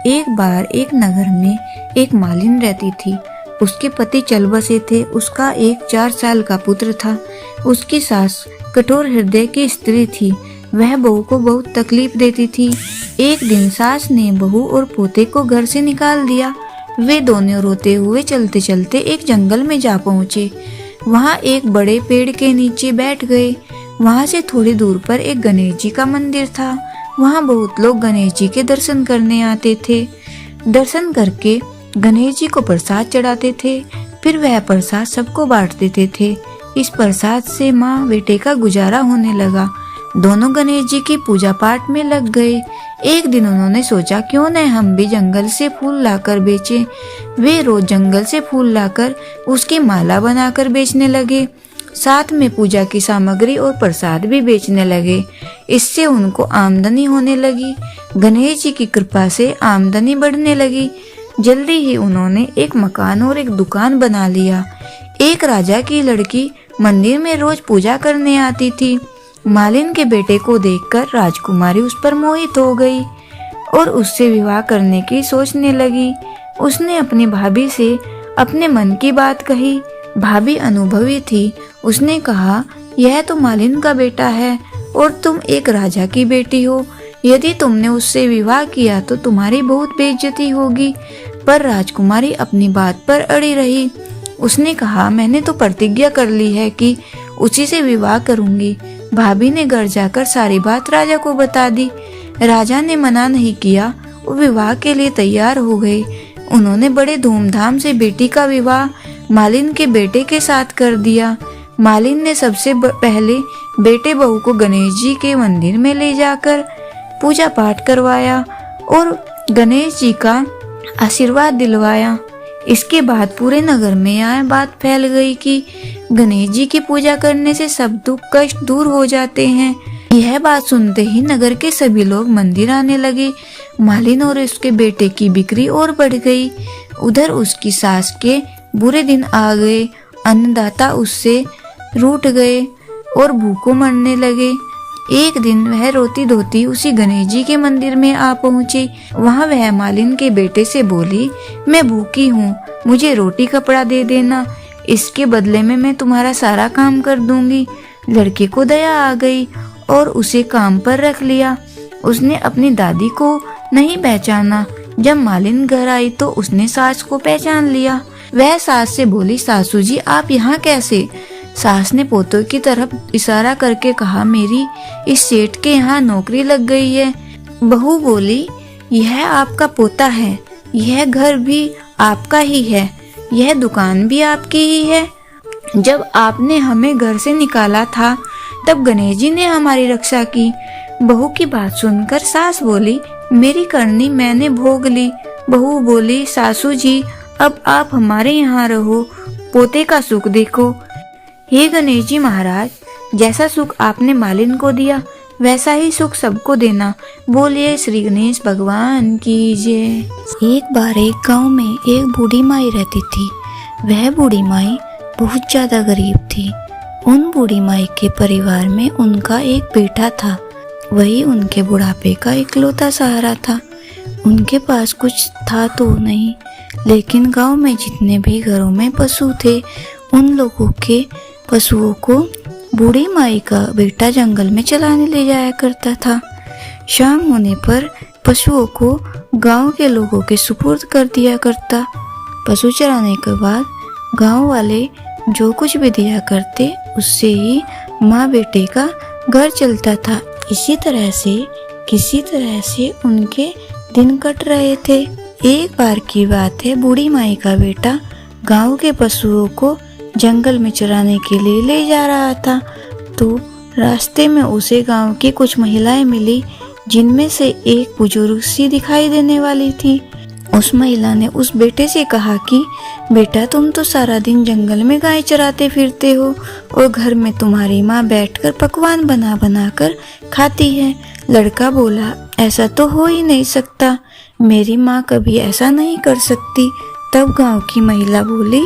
एक बार एक नगर में एक मालिन रहती थी। उसके पति चल बसे थे। उसका एक 4 साल का पुत्र था। उसकी सास कठोर हृदय की स्त्री थी। वह बहू को बहुत तकलीफ देती थी। एक दिन सास ने बहू और पोते को घर से निकाल दिया। वे दोनों रोते हुए चलते चलते एक जंगल में जा पहुँचे। वहाँ एक बड़े पेड़ के नीचे बैठ गए। वहाँ से थोड़ी दूर पर एक गणेश जी का मंदिर था। वहाँ बहुत लोग गणेश जी के दर्शन करने आते थे। दर्शन करके गणेश जी को प्रसाद चढ़ाते थे। फिर वह प्रसाद सबको बांट देते थे। इस प्रसाद से माँ बेटे का गुजारा होने लगा। दोनों गणेश जी की पूजा पाठ में लग गए। एक दिन उन्होंने सोचा क्यों न हम भी जंगल से फूल लाकर बेचें। वे रोज जंगल से फूल लाकर उसकी माला बनाकर बेचने लगे। साथ में पूजा की सामग्री और प्रसाद भी बेचने लगे। इससे उनको आमदनी होने लगी। गणेश जी की कृपा से आमदनी बढ़ने लगी। जल्दी ही उन्होंने एक मकान और एक दुकान बना लिया। एक राजा की लड़की मंदिर में रोज पूजा करने आती थी। मालिन के बेटे को देखकर राजकुमारी उस पर मोहित हो गई और उससे विवाह करने की सोचने लगी। उसने अपनी भाभी से अपने मन की बात कही। भाभी अनुभवी थी। उसने कहा, यह तो मालिन का बेटा है और तुम एक राजा की बेटी हो। यदि तुमने उससे विवाह किया तो तुम्हारी बहुत बेइज्जती होगी। पर राजकुमारी अपनी बात पर अड़ी रही। उसने कहा, मैंने तो प्रतिज्ञा कर ली है कि उसी से विवाह करूंगी। भाभी ने घर जाकर सारी बात राजा को बता दी। राजा ने मना नहीं किया। वो विवाह के लिए तैयार हो गए। उन्होंने बड़े धूमधाम से बेटी का विवाह मालिन के बेटे के साथ कर दिया। मालिन ने सबसे पहले बेटे बहू को गणेश जी के मंदिर में ले जाकर पूजा पाठ करवाया और गणेश जी का आशीर्वाद दिलवाया। इसके बाद पूरे नगर में यह बात फैल गई कि गणेश जी की पूजा करने से सब दुख कष्ट दूर हो जाते हैं। यह बात सुनते ही नगर के सभी लोग मंदिर आने लगे। मालिन और उसके बेटे की बिक्री और बढ़ गई। उधर उसकी सास के बुरे दिन आ गए। अन्नदाता उससे रूठ गए और भूखों मरने लगे। एक दिन वह रोती धोती उसी गणेश जी के मंदिर में आ पहुंची। वहां वह मालिन के बेटे से बोली, मैं भूखी हूँ, मुझे रोटी कपड़ा दे देना, इसके बदले में मैं तुम्हारा सारा काम कर दूंगी। लड़के को दया आ गई और उसे काम पर रख लिया। उसने अपनी दादी को नहीं पहचाना। जब मालिन घर आई तो उसने सास को पहचान लिया। वह सास से बोली, सासू जी आप यहाँ कैसे? सास ने पोतों की तरफ इशारा करके कहा, मेरी इस सेठ के यहाँ नौकरी लग गई है। बहू बोली, यह आपका पोता है, यह घर भी आपका ही है, यह दुकान भी आपकी ही है। जब आपने हमें घर से निकाला था तब गणेश जी ने हमारी रक्षा की। बहू की बात सुनकर सास बोली, मेरी करनी मैंने भोग ली। बहू बोली, सासू जी अब आप हमारे यहाँ रहो, पोते का सुख देखो। हे गणेश जी महाराज, जैसा सुख आपने मालिन को दिया वैसा ही सुख सबको देना। बोलिए श्री गणेश भगवान की जय। एक बार एक गांव में एक बूढ़ी माई रहती थी। वह बूढ़ी माई बहुत ज्यादा गरीब थी। उन बूढ़ी माई के परिवार में उनका एक बेटा था। वही उनके बुढ़ापे का इकलौता सहारा था। उनके पास कुछ था तो नहीं, लेकिन गांव में जितने भी घरों में पशु थे उन लोगों के पशुओं को बूढ़ी माई का बेटा जंगल में चलाने ले जाया करता था। शाम होने पर पशुओं को गांव के लोगों के सुपुर्द कर दिया करता। पशु चराने के बाद गांव वाले जो कुछ भी दिया करते उससे ही माँ बेटे का घर चलता था। इसी तरह से किसी तरह से उनके दिन कट रहे थे। एक बार की बात है, बूढ़ी माई का बेटा गांव के पशुओं को जंगल में चराने के लिए ले जा रहा था तो रास्ते में उसे गांव की कुछ महिलाएं मिली, जिनमें से एक बुजुर्ग सी दिखाई देने वाली थी। उस महिला ने उस बेटे से कहा कि बेटा तुम तो सारा दिन जंगल में गाय चराते फिरते हो और घर में तुम्हारी माँ बैठकर पकवान बना बना कर खाती है। लड़का बोला, ऐसा तो हो ही नहीं सकता, मेरी माँ कभी ऐसा नहीं कर सकती। तब गांव की महिला बोली,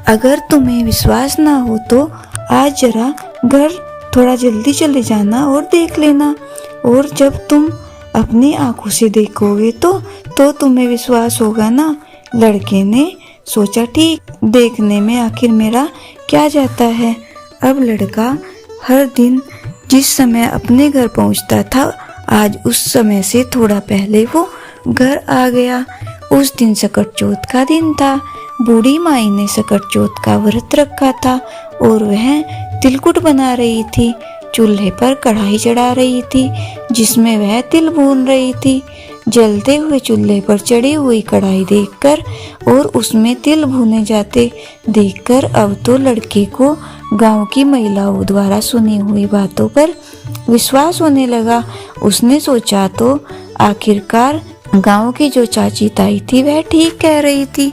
अगर तुम्हें विश्वास ना हो तो आज जरा घर थोड़ा जल्दी चले जाना और देख लेना, और जब तुम अपनी आंखों से देखोगे तो तो तुम्हें विश्वास होगा ना। लड़के ने सोचा, ठीक, देखने में आखिर मेरा क्या जाता है। अब लड़का हर दिन जिस समय अपने घर पहुंचता था, आज उस समय से थोड़ा पहले वो घर आ गया। उस दिन सकट चौथ का दिन था। बूढ़ी माई ने सकट चौथ का व्रत रखा था और वह तिलकुट बना रही थी। चूल्हे पर कढ़ाई चढ़ा रही थी जिसमें वह तिल भून रही थी। जलते हुए चूल्हे पर चढ़ी हुई कढ़ाई देखकर और उसमें तिल भुने जाते देखकर अब तो लड़के को गांव की महिलाओं द्वारा सुनी हुई बातों पर विश्वास होने लगा। उसने सोचा, तो आखिरकार गांव की जो चाची ताई थी वह ठीक कह रही थी।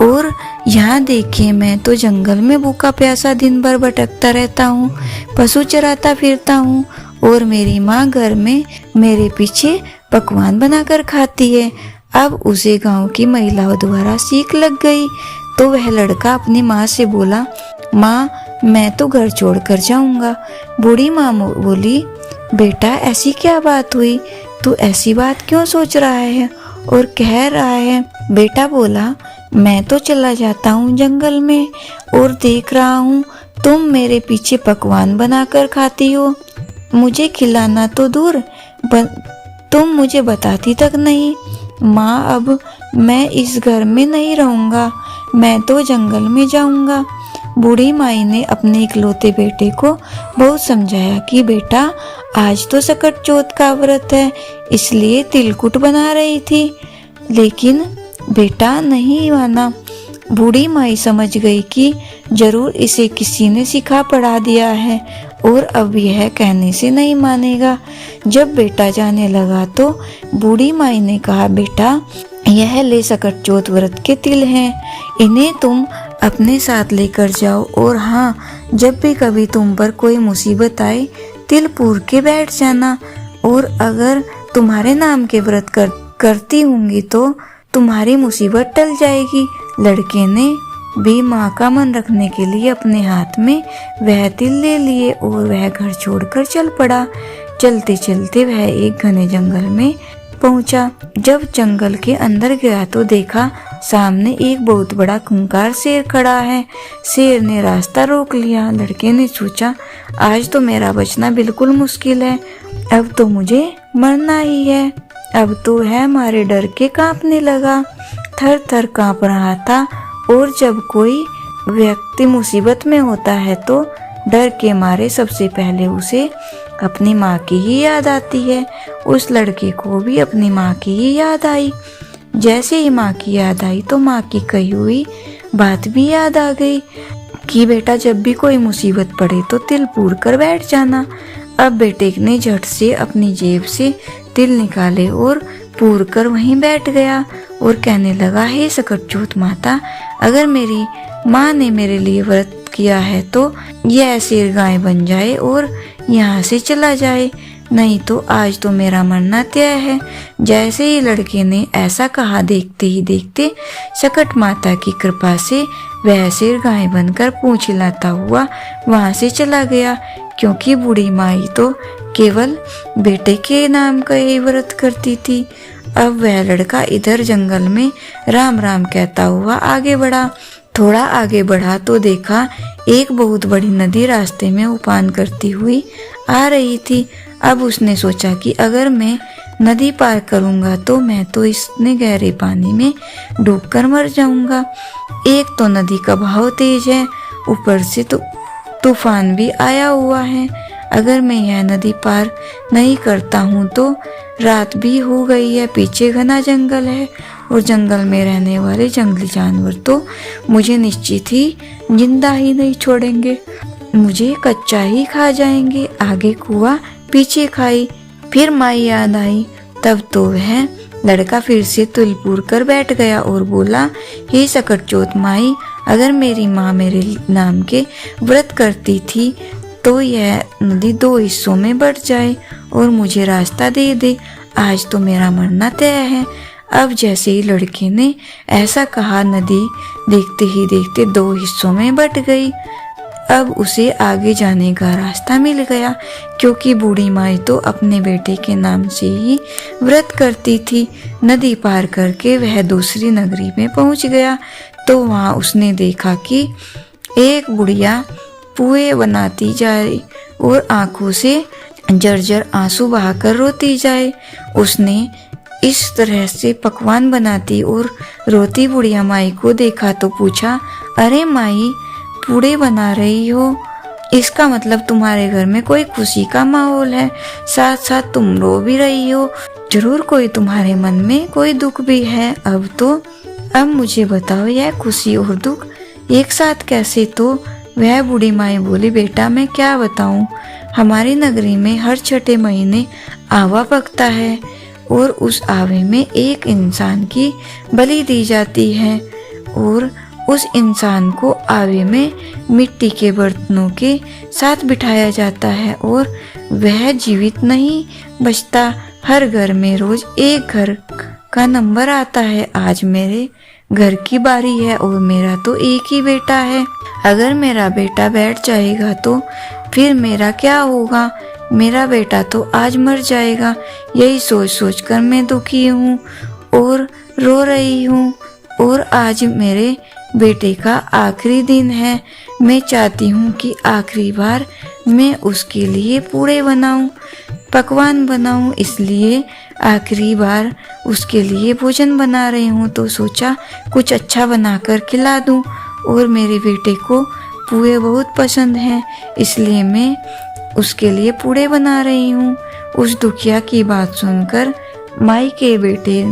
और यहाँ देखिए, मैं तो जंगल में भूखा प्यासा दिन भर भटकता रहता हूँ, पशु चराता फिरता हूँ और मेरी माँ घर में मेरे पीछे पकवान बनाकर खाती है। अब उसे गांव की महिलाओं द्वारा सीख लग गई तो वह लड़का अपनी माँ से बोला, माँ, मैं तो घर छोड़कर जाऊंगा। बूढ़ी माँ बोली, बेटा, ऐसी क्या बात हुई? तू ऐसी बात क्यों सोच रहा है और कह रहा है? बेटा बोला, मैं तो चला जाता हूँ जंगल में और देख रहा हूँ तुम मेरे पीछे पकवान बनाकर खाती हो। मुझे खिलाना तो दूर, तुम मुझे बताती तक नहीं। माँ, अब मैं इस घर में नहीं रहूँगा, मैं तो जंगल में जाऊँगा। बूढ़ी माई ने अपने इकलौते बेटे को बहुत समझाया कि बेटा, आज तो सकट चौथ का व्रत है, इसलिए तिलकुट बना रही थी, लेकिन बेटा नहीं माना। बूढ़ी माई समझ गई कि जरूर इसे किसी ने सिखा पढ़ा दिया है और अब यह कहने से नहीं मानेगा। जब बेटा जाने लगा तो बूढ़ी माई ने कहा, बेटा, यह ले सकट चौथ व्रत के तिल हैं, इन्हें तुम अपने साथ लेकर जाओ और हाँ, जब भी कभी तुम पर कोई मुसीबत आए तिल पूर के बैठ जाना और अगर तुम्हारे नाम के व्रत करती होंगी तो तुम्हारी मुसीबत टल जाएगी। लड़के ने भी माँ का मन रखने के लिए अपने हाथ में वह तिल ले लिए और वह घर छोड़कर चल पड़ा। चलते चलते वह एक घने जंगल में पहुंचा। जब जंगल के अंदर गया तो देखा सामने एक बहुत बड़ा खूंखार शेर खड़ा है। शेर ने रास्ता रोक लिया। लड़के ने सोचा, आज तो मेरा बचना बिल्कुल मुश्किल है, अब तो मुझे मरना ही है। अब तो वह मारे डर के कांपने लगा, थर थर कांप रहा था और जब कोई व्यक्ति मुसीबत में होता है तो डर के मारे सबसे पहले उसे अपनी माँ की ही याद आती है। उस लड़के को भी अपनी माँ की ही याद आई। जैसे ही माँ की याद आई तो माँ की कही हुई बात भी याद आ गई कि बेटा, जब भी कोई मुसीबत पड़े तो तिल पूर कर बैठ जाना। अब बेटे ने झट से अपनी जेब से तिल निकाले और पूर कर वहीं बैठ गया और कहने लगा, हे सकट चौथ माता, अगर मेरी माँ ने मेरे लिए व्रत किया है तो यह शेर गाय बन जाए और यहाँ से चला जाए, नहीं तो आज तो मेरा मरना तय है। जैसे ही लड़के ने ऐसा कहा, देखते ही देखते सकट माता की कृपा से वह शेर गाय बनकर पूंछ हिलाता हुआ वहां से चला गया, क्योंकि बूढ़ी माई तो केवल बेटे के नाम का ही व्रत करती थी। अब वह लड़का इधर जंगल में राम राम कहता हुआ आगे बढ़ा। थोड़ा आगे बढ़ा तो देखा एक बहुत बड़ी नदी रास्ते में उफान करती हुई आ रही थी। अब उसने सोचा कि अगर मैं नदी पार करूंगा तो मैं तो इतने गहरे पानी में डूबकर मर जाऊंगा। एक तो नदी का बहाव तेज है, ऊपर से तो तूफान भी आया हुआ है। अगर मैं यह नदी पार नहीं करता हूँ तो रात भी हो गई है, पीछे घना जंगल है और जंगल में रहने वाले जंगली जानवर तो मुझे निश्चित ही जिंदा ही नहीं छोड़ेंगे, मुझे कच्चा ही खा जाएंगे। आगे कुआं पीछे खाई, फिर माई याद आई। तब तो वह लड़का फिर से तिल पूर कर बैठ गया और बोला, हे सकट चौथ माई, अगर मेरी माँ मेरे नाम के व्रत करती थी तो यह नदी 2 हिस्सों में बढ़ जाए और मुझे रास्ता दे दे, आज तो मेरा मरना तय है। अब जैसे ही लड़के ने ऐसा कहा, नदी देखते ही देखते 2 हिस्सों में बट गई। अब उसे आगे जाने का रास्ता मिल गया, क्योंकि बूढ़ी माई तो अपने बेटे के नाम से ही व्रत करती थी। नदी पार करके वह दूसरी नगरी में पहुंच गया तो वहां उसने देखा कि एक बुढ़िया पुए बनाती जाए और आंखों से जर्जर आंसू बहाकर रोती जाए। उसने इस तरह से पकवान बनाती और रोती बुढ़िया माई को देखा तो पूछा, अरे माई, पूड़े बना रही हो, इसका मतलब तुम्हारे घर में कोई खुशी का माहौल है, साथ साथ तुम रो भी रही हो। जरूर कोई तुम्हारे मन में कोई दुख भी है। अब मुझे बताओ, यह खुशी और दुख एक साथ कैसे? तो वह बूढ़ी माई बोली, बेटा मैं क्या बताऊं, हमारी नगरी में हर छठे महीने आवा पकता है और उस आवे में एक इंसान की बलि दी जाती है और उस इंसान को आवे में मिट्टी के बर्तनों के साथ बिठाया जाता है और वह जीवित नहीं बचता। हर घर में रोज एक घर का नंबर आता है। आज मेरे घर की बारी है और मेरा तो एक ही बेटा है। अगर मेरा बेटा बैठ जाएगा तो फिर मेरा क्या होगा? मेरा बेटा तो आज मर जाएगा। यही सोच सोच कर मैं दुखी हूँ और रो रही हूँ और आज मेरे बेटे का आखिरी दिन है। मैं चाहती हूँ कि आखिरी बार मैं उसके लिए पूड़े बनाऊं, पकवान बनाऊं, इसलिए आखिरी बार उसके लिए भोजन बना रही हूँ। तो सोचा कुछ अच्छा बनाकर खिला दूं और मेरे बेटे को पूड़े बहुत पसंद हैं, इसलिए मैं उसके लिए पूड़े बना रही हूँ। उस दुखिया की बात सुनकर माई के बेटे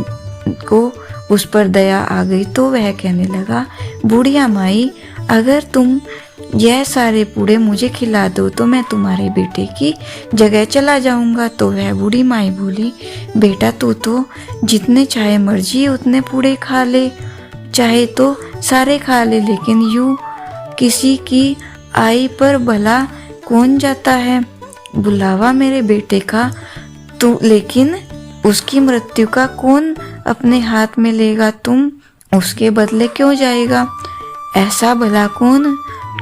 को उस पर दया आ गई तो वह कहने लगा, बुढ़िया माई, अगर तुम यह सारे पूड़े मुझे खिला दो तो मैं तुम्हारे बेटे की जगह चला जाऊंगा। तो वह बूढ़ी माई बोली, बेटा तू तो जितने चाहे मर्जी उतने पूड़े खा ले, चाहे तो सारे खा ले, लेकिन यूं किसी की आई पर भला कौन जाता है? बुलावा मेरे बेटे का तू, लेकिन उसकी मृत्यु का कौन अपने हाथ में लेगा? तुम उसके बदले क्यों जाएगा? ऐसा भला कौन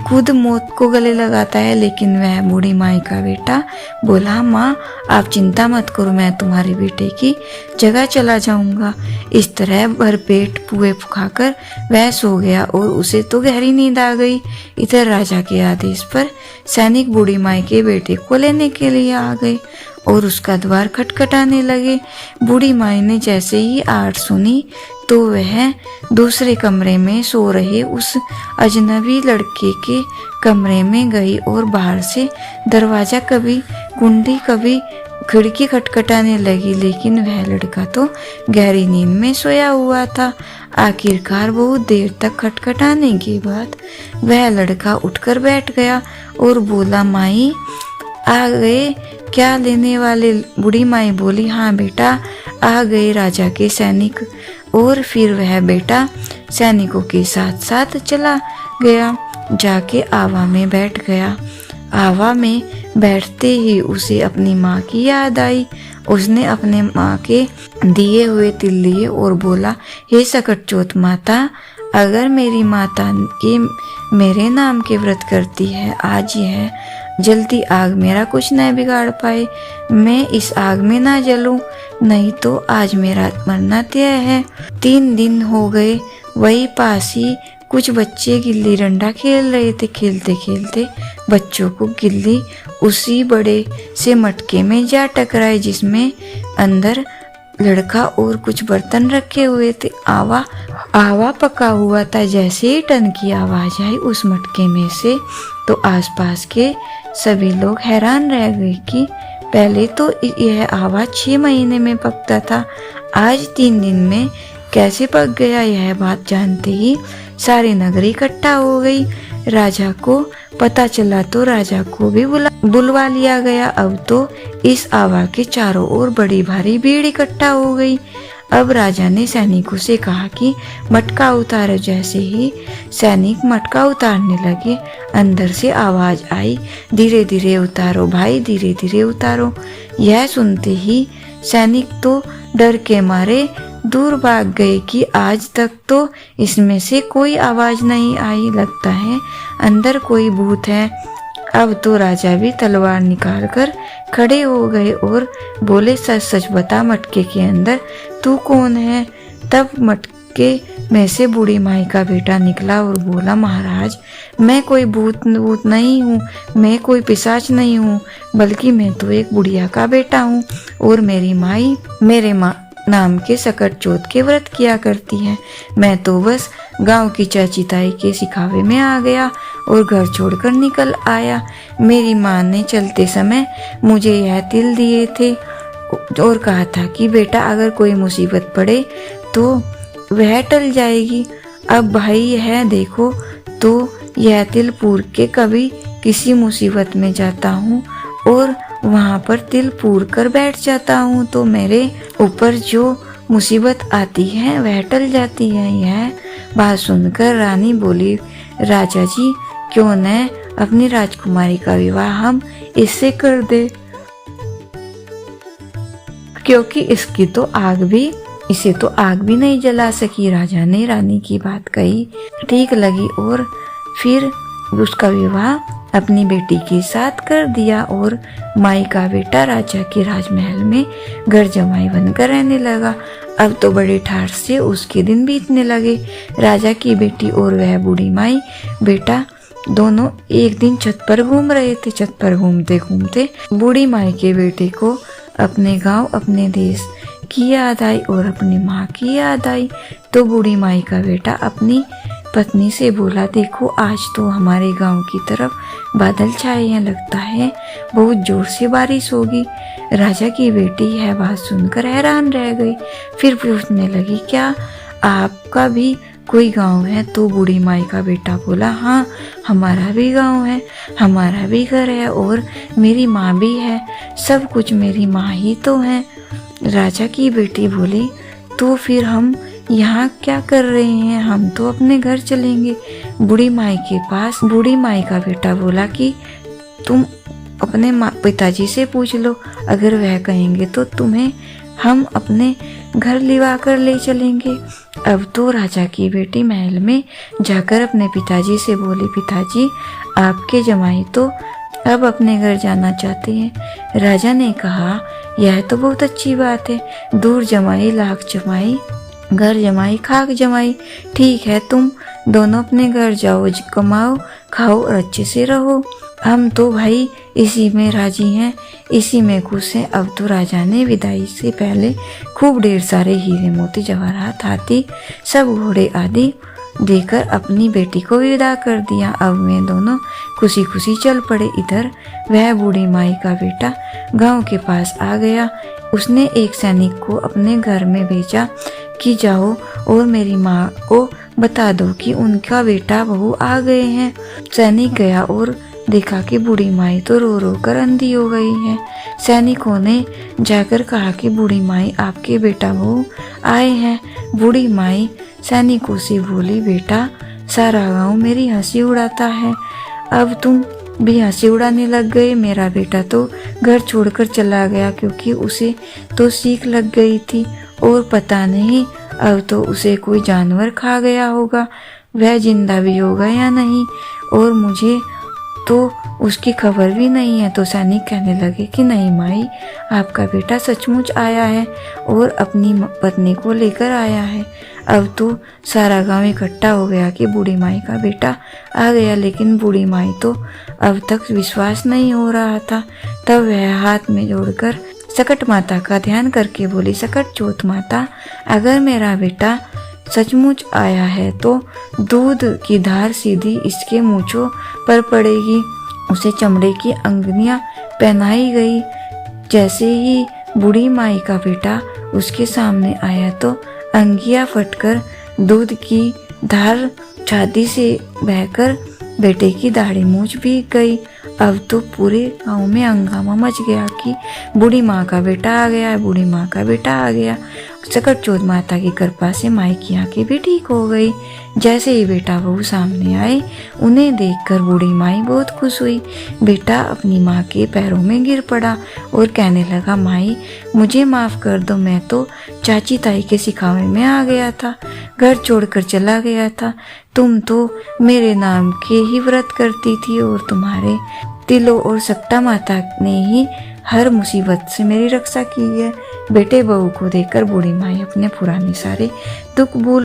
खुद मौत को गले लगाता है? लेकिन वह बूढ़ी माई का बेटा बोला, माँ आप चिंता मत करो, मैं तुम्हारे बेटे की जगह चला जाऊंगा। इस तरह भरपेट पुए खाकर वह सो गया और उसे तो गहरी नींद आ गई। इधर राजा के आदेश पर सैनिक बूढ़ी माई के बेटे को लेने के लिए आ गए और उसका द्वार खटखटाने लगे। बूढ़ी माई ने जैसे ही आहट सुनी तो वह दूसरे कमरे में सो रहे उस अजनबी लड़के के कमरे में गई और बाहर से दरवाजा कभी कुंडी कभी खिड़की खटखटाने लगी, लेकिन वह लड़का तो गहरी नींद में सोया हुआ था। आखिरकार बहुत देर तक खटखटाने के बाद वह लड़का उठकर बैठ गया और बोला, माई आ गए क्या लेने वाले? बूढ़ी माई बोली, हाँ बेटा आ गए राजा के सैनिक। और फिर वह बेटा सैनिकों के साथ साथ चला गया, जाके आवा में बैठ गया। आवा में बैठते ही उसे अपनी माँ की याद आई। उसने अपने माँ के दिए हुए तिल लिए और बोला, हे सकटचोत माता, अगर मेरी माता के मेरे नाम के व्रत करती है, आज यह जलती आग मेरा कुछ न बिगाड़ पाए। मैं इस आग में ना जलूं, नहीं तो आज मेरा मरना तय है। 3 दिन हो गए, वही पास ही कुछ बच्चे गिल्ली डंडा खेल रहे थे। खेलते खेलते बच्चों को गिल्ली उसी बड़े से मटके में जा टकराए जिसमें अंदर लड़का और कुछ बर्तन रखे हुए थे। आवा पका हुआ था। जैसे ही टन की आवाज आई उस मटके में से, तो आसपास के सभी लोग हैरान रह गए कि पहले तो यह आवा 6 महीने में पकता था, आज 3 दिन में कैसे पक गया? यह बात जानते ही सारी नगरी इकट्ठा हो गई। राजा को पता चला तो राजा को भी बुलवा लिया गया। अब तो इस आवा के चारों ओर बड़ी भारी भीड़ इकट्ठा हो गई। अब राजा ने सैनिकों से कहा कि मटका उतारो। जैसे ही सैनिक मटका उतारने लगे, अंदर से आवाज आई, धीरे धीरे उतारो भाई, धीरे धीरे उतारो। यह सुनते ही सैनिक तो डर के मारे दूर भाग गए कि आज तक तो इसमें से कोई आवाज नहीं आई, लगता है अंदर कोई भूत है। अब तो राजा भी तलवार निकालकर खड़े हो गए और बोले, सच सच बता मटके के अंदर तू कौन है। तब मटके में से बूढ़ी माई का बेटा निकला और बोला, महाराज मैं कोई भूत नहीं हूँ, मैं कोई पिशाच नहीं हूँ, बल्कि मैं तो एक बुढ़िया का बेटा हूँ और मेरी माई मेरे नाम के सकट चौथ के व्रत किया करती है। मैं तो बस गांव की चाची ताई के सिखावे में आ गया और घर छोड़कर निकल आया। मेरी माँ ने चलते समय मुझे यह तिल दिए थे और कहा था कि बेटा अगर कोई मुसीबत पड़े तो वह टल जाएगी। अब भाई यह देखो तो यह तिल पूर के कभी किसी मुसीबत में जाता हूँ और वहाँ पर तिल पूर कर बैठ जाता हूँ तो मेरे ऊपर जो मुसीबत आती है वह टल जाती है। यह बात सुनकर रानी बोली, राजा जी क्यों न अपनी राजकुमारी का विवाह हम इससे कर दे, क्योंकि इसे तो आग भी नहीं जला सकी। राजा ने रानी की बात कही, ठीक लगी और फिर उसका विवाह अपनी बेटी के साथ कर दिया और माई का बेटा राजा के राजमहल में घर जमाई बनकर रहने लगा। अब तो बड़े ठाठ से उसके दिन बीतने लगे। राजा की बेटी और वह बूढ़ी माई बेटा दोनों एक दिन छत पर घूम रहे थे। छत पर घूमते घूमते बूढ़ी माई के बेटे को अपने गांव अपने देश की याद आई और अपनी माँ की याद आई। तो बूढ़ी माई का बेटा अपनी पत्नी से बोला, देखो आज तो हमारे गांव की तरफ बादल छाए हैं, लगता है बहुत जोर से बारिश होगी। राजा की बेटी यह बात सुनकर हैरान रह गई, फिर पूछने लगी, क्या आपका भी कोई गांव है? तो बूढ़ी माई का बेटा बोला, हाँ हमारा भी गांव है, हमारा भी घर है और मेरी माँ भी है, सब कुछ मेरी माँ ही तो है। राजा की बेटी बोली, तो फिर हम यहाँ क्या कर रहे हैं, हम तो अपने घर चलेंगे बूढ़ी माई के पास। बूढ़ी माई का बेटा बोला कि तुम अपने पिताजी से पूछ लो, अगर वह कहेंगे तो तुम्हें हम अपने घर लिवा कर ले चलेंगे। अब तो राजा की बेटी महल में जाकर अपने पिताजी से बोली, पिताजी आपके जमाई तो अब अपने घर जाना चाहते हैं। राजा ने कहा, यह तो बहुत अच्छी बात है, दूर जमाई लाख जमाई, घर जमाई खाक जमाई, ठीक है तुम दोनों अपने घर जाओ, कमाओ खाओ और अच्छे से रहो, हम तो भाई इसी में राजी हैं, इसी में खुश हैं। अब तो राजा ने विदाई से पहले खूब ढेर सारे हीरे मोती जवाहरात हाथी सब घोड़े आदि देकर अपनी बेटी को विदा कर दिया। अब वे दोनों खुशी खुशी चल पड़े। इधर वह बूढ़ी माई का बेटा गांव के पास आ गया। उसने एक सैनिक को अपने घर में भेजा कि जाओ और मेरी माँ को बता दो कि उनका बेटा बहू आ गए हैं। सैनिक गया और देखा कि बूढ़ी माई तो रो रो कर अंधी हो गई है। सैनिकों ने जाकर कहा कि बूढ़ी माई आपके बेटा बहू आए हैं। बूढ़ी माई सैनिकों से बोली, बेटा सारा गांव मेरी हंसी उड़ाता है, अब तुम भी हंसी उड़ाने लग गए। मेरा बेटा तो घर छोड़कर चला गया क्योंकि उसे तो सीख लग गई थी और पता नहीं अब तो उसे कोई जानवर खा गया होगा, वह जिंदा भी होगा या नहीं, और मुझे तो उसकी खबर भी नहीं है। तो सैनिक कहने लगे कि नहीं माई, आपका बेटा सचमुच आया है और अपनी पत्नी को लेकर आया है। अब तो सारा गांव इकट्ठा हो गया कि बूढ़ी माई का बेटा आ गया, लेकिन बूढ़ी माई तो अब तक विश्वास नहीं हो रहा था। तब वह हाथ में जोड़कर सकट माता का ध्यान करके बोली, सकट चौथ माता, अगर मेरा बेटा सचमुच आया है तो दूध की धार सीधी इसके मूंछों पर पड़ेगी। उसे चमड़े की अंगनियां पहनाई गई। जैसे ही बूढ़ी माई का बेटा उसके सामने आया तो अंगियां फटकर दूध की धार छाती से बहकर बेटे की दाढ़ी मूंछ भी गई। अब तो पूरे गांव में हंगामा मच गया कि बूढ़ी माँ का बेटा आ गया है, बूढ़ी माँ का बेटा आ गया। सकट माता की कृपा से माई की आंखें भी ठीक हो गई। जैसे ही बेटा बहू सामने आए, उन्हें देखकर बूढ़ी माई बहुत खुश हुई। बेटा अपनी माँ के पैरों में गिर पड़ा और कहने लगा, माई मुझे माफ़ कर दो, मैं तो चाची ताई के सिखावे में आ गया था, घर छोड़कर चला गया था। तुम तो मेरे नाम के ही व्रत करती थी और तुम्हारे तिलों और सकटा माता ने ही हर मुसीबत से मेरी रक्षा की है। बेटे बहू को देखकर बूढ़ी माई अपने पुराने सारे दुख भूल